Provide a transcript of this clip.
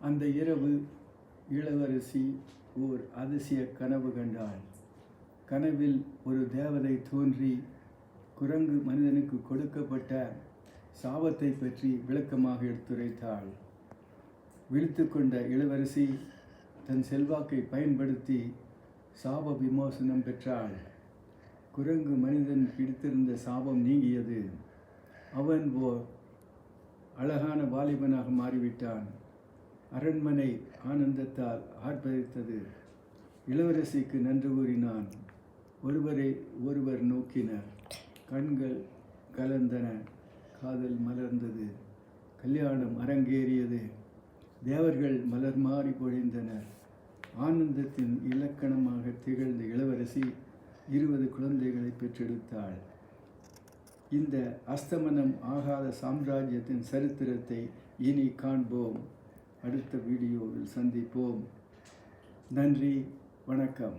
அந்த இரவு இளவரசி ஓர் அதிசய கனவு கண்டாள். கனவில் ஒரு தேவதை தோன்றி குரங்கு மனிதனுக்கு கொடுக்கப்பட்ட சாபத்தை பற்றி விளக்கமாக எடுத்துரைத்தாள். விழித்து கொண்ட இளவரசி தன் செல்வாக்கை பயன்படுத்தி சாப விமோசனம் பெற்றாள். குரங்கு மனிதன் பிடித்திருந்த சாபம் நீங்கியது. அவன் ஓர் அழகான வாலிபனாக மாறிவிட்டான். அரண்மனை ஆனந்தத்தால் ஆர்ப்பரித்தது. இளவரசிக்கு நன்றி கூறினான். ஒருவரை ஒருவர் நோக்கினர். கண்கள் கலந்தன. காதல் மலர்ந்தது. கல்யாணம் அரங்கேறியது. தேவர்கள் மலர் மாறி பொழிந்தனர். ஆனந்தத்தின் இலக்கணமாக திகழ்ந்த இளவரசி 20 குழந்தைகளை பெற்றெடுத்தாள். இந்த அஸ்தமனம் ஆகாத சாம்ராஜ்யத்தின் சரித்திரத்தை இனி காண்போம். அடுத்த வீடியோவில் சந்திப்போம். நன்றி, வணக்கம்.